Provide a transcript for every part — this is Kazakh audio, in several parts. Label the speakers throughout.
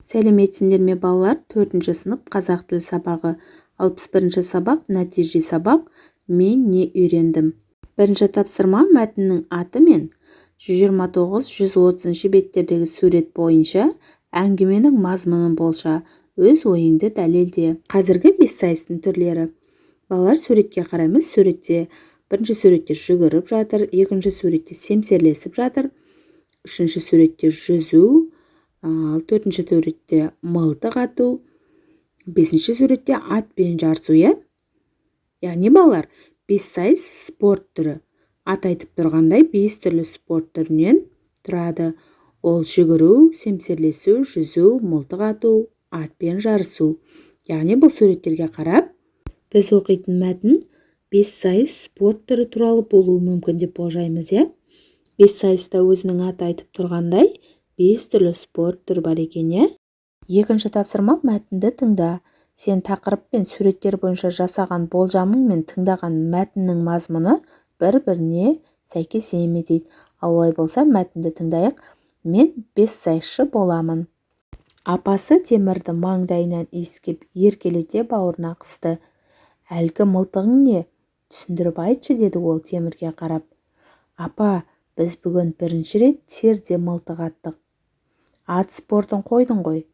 Speaker 1: Сәлеметсіңдер ме балалар? 4-ші сынып қазақ тілі сабағы. 61-ші сабақ нәтиже сабақ. Мен не үйрендім? Бірінші тапсырма мәтіннің аты мен 129-130 беттердегі сурет бойынша әңгіменің мазмұнын болша, өз ойыңды дәлелде. Қазіргі бессайыстың түрлері. Балалар, суретке қараймыз. Суретте бірінші суретте жүгіріп жатыр, екінші суретте семсерлесіп жатыр, үшінші суретте жүзу, ал төртінші суретте мылтық ату, бесінші суретте атпен жарысу. Яғни балалар, бессайыс спорт түрі. Ат айтып тұрғандай 5 түрлі спорт түрінен тұрады. Ол жүгіру, семсерлесу, жүзу, мылтық ату, атпен жарысу. Яғни бұл суреттерге қарап, біз оқитын мәтін бессайыс спорт түрі туралы болуы мүмкін деп болжаймыз. Бессайыста өзінің аты айтып тұрғандай 5 түрлі спорт түрі бар екен. Екінші тапсырма мәтінді тыңда. Сен тақырып пен суреттер бойынша жасаған болжамың мен тыңдаған мәтіннің мазмұны бір-біріне сәйкес ме дейді. Олай болса мәтінді тыңдайық. Мен бессайысшы боламын. Апасы Темірді маңдайынан иіскеп еркелете бауырына қысты. Әлгі мылтығың не? Түсіндіріп айтшы, деді ол Темірге қарап. Апа, біз бүгін бірінші рет терде мылтық аттық. Ат спортын қойдың ғой?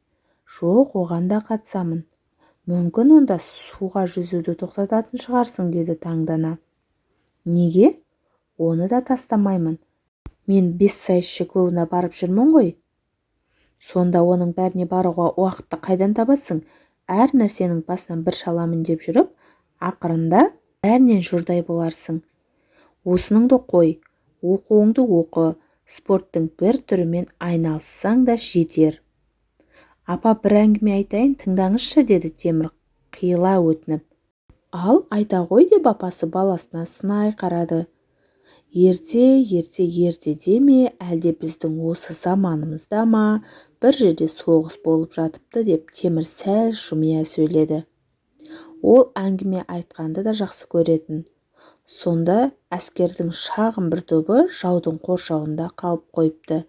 Speaker 1: Жоқ, оған да қатысамын. Мүмкін онда суға жүзуді тоқтататын шығарсың, деді таңдана. Неге? Оны да тастамаймын. Мен бессайысшы клубына барып жүрмін ғой. Сонда оның бәріне баруға уақытты қайдан табасың? Әр нәрсенің басынан бір шаламын деп жүріп, ақырында бәрінен жұрдай боларсың. Осыныңды қой, оқуыңды оқы, спорттың бір түрімен айналыссаң да жетер. Апа, бір әңгіме айтайын, тыңдаңызшы, деді Темір қиыла өтініп. Ал, айта ғой, деп апасы баласына сынай қарады. Ерте деме, әлде біздің осы заманымызда ма, бір жерде соғыс болып жатыпты, деп Темір сәл жымия сөйледі. Ол әңгіме айтқанды да жақсы көретін. Сонда әскердің шағын бір тобы жаудың қоршауында қалып қойыпты.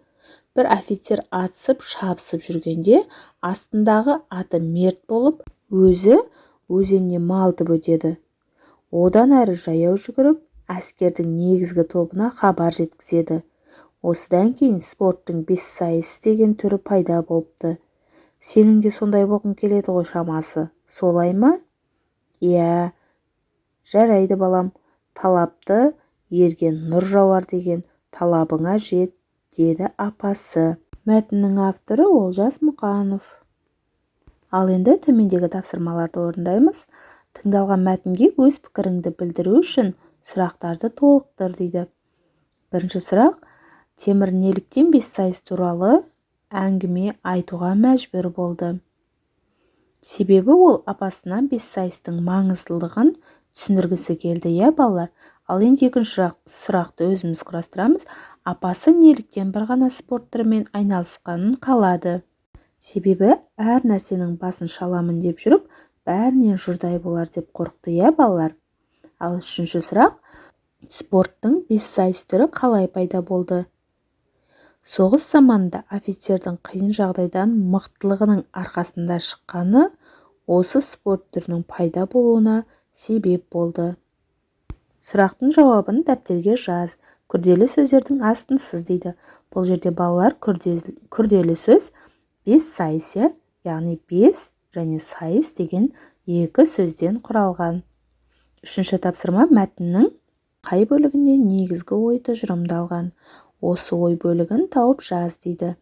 Speaker 1: Бір офицер атысып шабысып жүргенде, астындағы аты мерт болып, өзі өзенне малтып өтеді. Одан әрі жаяу жүгіріп, әскердің негізгі тобына хабар жеткізеді. Осыдан кейін спорттың бессайыс деген түрі пайда болыпты. Сенің де сондай болғың келеді ғой шамасы, солай ма? Иә, жарайды балам, талапты ерген нұр жауар деген талабыңа жет, деді апасы. Мәтіннің авторы Олжас Мұқанов. Ал енді төмендегі тапсырмаларды орындаймыз. Тыңдалған мәтінге өз пікіріңді білдіру үшін сұрақтарды толықтыр дейді. Бірінші сұрақ: Темір неліктен бессайыс туралы әңгіме айтуға мәжбүр болды? Себебі ол апасына бессайыстың маңыздылығын түсіндіргісі келді, балалар. Ал енді екінші сұрақты өзіміз құрастырамыз. Апасы неліктен бір ғана спорт түрімен айналысқанын қалады? Себебі әр нәрсенің басын шаламын деп жүріп, бәрінен жұрдай болар деп қорықты, балалар. Ал үшінші сұрақ: спорттың бессайыс түрі қалай пайда болды? Соғыс заманында офицердің қиын жағдайдан мықтылығының арқасында шыққаны осы спорт түрінің пайда болуына себеп болды. Сұрақтың жауабын дәптерге жаз. Күрделі сөздердің астын сыз дейді. Бұл жерде балалар күрделі сөз бессайыс, яғни бес және сайыс деген екі сөзден құралған. Үшінші тапсырма: мәтіннің қай бөлігінде негізгі ой тұжырымдалған? Осы ой бөлігін тауып жаз дейді.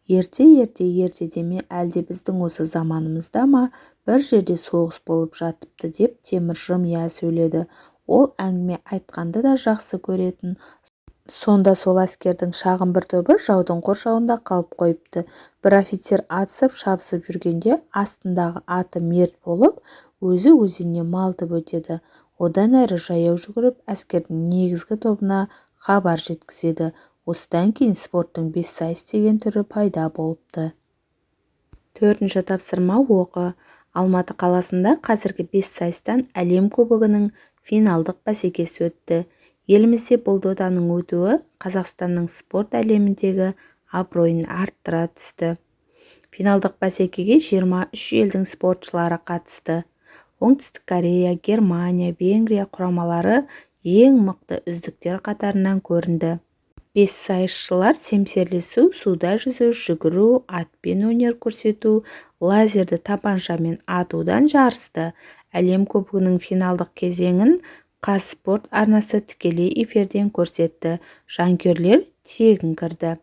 Speaker 1: Ерте деме, әлде біздің осы заманымызда ма, бір жерде соғыс болып жатыпты, деп Темір жымия сөйледі. Ол әңгіме айтқанды да жақсы көретін. Сонда сол әскердің шағын бір тобы жаудың қоршауында қалып қойыпты. Бір офицер атысып шабысып жүргенде, астындағы аты мерт болып, өзі өзенне малтып өтеді. Одан әрі жаяу жүгіріп, әскердің негізгі тобына хабар жеткізеді. Осыдан кейін спорттың бессайыс деген түрі пайда болыпты. Төртінші тапсырма оқы. Алматы қаласында қазіргі бессайыстан әлем кубогының финалдық бәсекесі өтті. Елімізде бұл доданың өтуі Қазақстанның спорт әлеміндегі абыройын арттыра түсті. Финалдық бәсекеге 23 елдің спортшылары қатысты. Оңтүстік Корея, Германия, Венгрия құрамалары ең мықты үздіктер қатарынан көрінді. 5 сайысшылар семсерлесу, суда жүзу, жүгіру, атпен өнер көрсету, лазерді тапаншамен атудан жарысты. Әлем кубогының финалдық кезеңін Қазспорт арнасы тікелей эфирден көрсетті. Жанкүйерлер тегін кірді.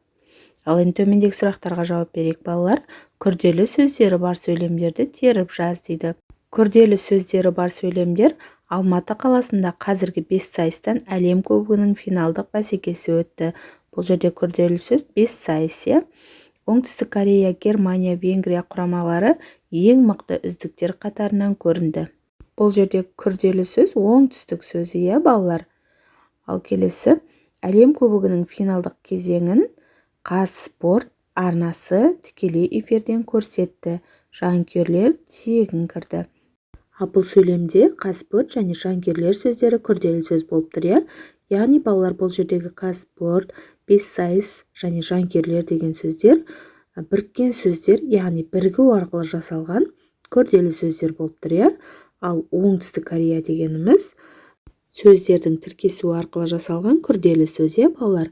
Speaker 1: Ал енді төмендегі сұрақтарға жауап берейік, балалар. Күрделі сөздері бар сөйлемдерді теріп жаз дейді. Күрделі сөздері бар сөйлемдер: Алматы қаласында қазіргі 5 сайыстан әлем кубогының финалдық бәсекесі өтті. Бұл жерде күрделі сөз 5 сайыс. Оңтүстік Корея, Германия, Венгрия құрамалары ең мықты үздіктер қатарынан көрінді. Бұл жерде күрделі сөз оңтүстік сөзі, балалар. Ал келесі: әлем кубогының финалдық кезеңін Қазспорт арнасы тікелей эфирден көрсетті. Жанкүйерлер тегін кірді. Бұл сөйлемде Қазспорт және жанкүйерлер сөздері күрделі сөз болып тұр. Яғни балалар, бұл жердегі Қазспорт, 5 сайыс және жанкүйерлер деген сөздер біріккен сөздер, яғни бірігу арқылы жасалған күрделі сөздер болып тұр. Ал оңтүстік Корея дегеніміз сөздердің тіркесуі арқылы жасалған күрделі сөз, балалар.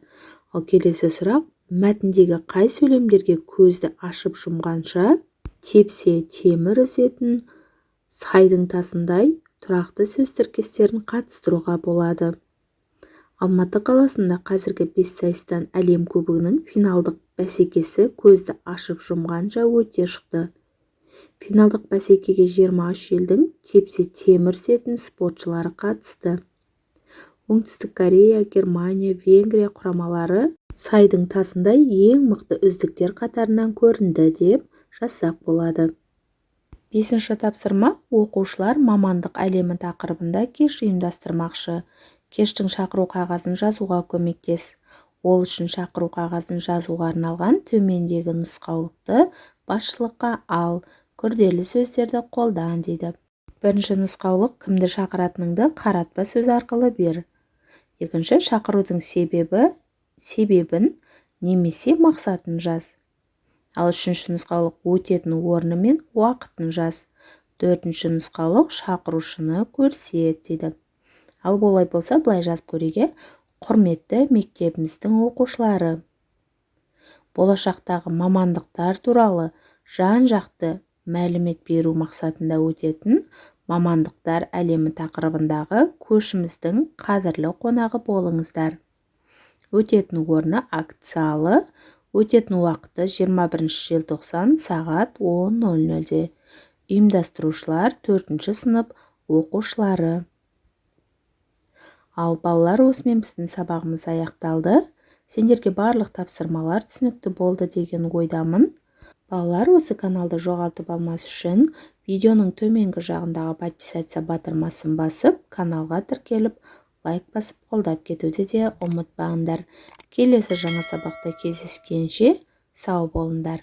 Speaker 1: Ал келесі сұрақ: мәтіндегі қай сөйлемдерге көзді ашып жұмғанша тепсе темір үзетін, сайдың тасындай тұрақты сөз тіркестерін қатыстыруға болады? Алматы қаласында қазіргі 5 сайыстан әлем кубогының финалдық бәсекесі көзді ашып жұмғанша өте шықты. Финалдық бәсекеге 23 елдің тепсе темір үзетін спортшылары қатысты. Оңтүстік Корея, Германия, Венгрия құрамалары сайдың тасындай ең мықты үздіктер қатарынан көрінді деп жазсақ болады. 5-ші тапсырма: оқушылар мамандық әлемі тақырыбында кеш ұйымдастырмақшы. Кештің шақыру қағазын жазуға көмектес. Ол үшін шақыру қағазын жазуға арналған төмендегі нұсқаулықты басшылыққа ал, күрделі сөздерді қолдан дейді. Бірінші нұсқаулық: кімді шақыратыныңды қаратпа сөз арқылы бер. Екінші: шақырудың себебін немесе мақсатын жаз. Ал үшінші нұсқаулық: өтетін орны мен уақытын жаз. Төртінші нұсқаулық: шақырушыны көрсет дейді. Ал болай болса, былай жазып көрейік. Құрметті мектебіміздің оқушылары, болашақтағы мамандықтар туралы жан-жақты мәлімет беру мақсатында өтетін мамандықтар әлемі тақырыбындағы көшіміздің қадірлі қонағы болыңыздар. Өтетін орны акт залы, өтетін уақыты 21 желтоқсан сағат 10:00-де. Ұйымдастырушылар 4-ші сынып оқушылары. Ал балалар, осымен біздің сабағымыз аяқталды. Сендерге барлық тапсырмалар түсінікті болды деген ойдамын. Балалар, осы каналды жоғалтып алмас үшін видеоның төменгі жағындағы подписаться батырмасын басып, каналға тіркеліп, лайк басып қолдап кетуді де ұмытпаңдар. Келесі жаңа сабақта кездескенше сау болыңдар.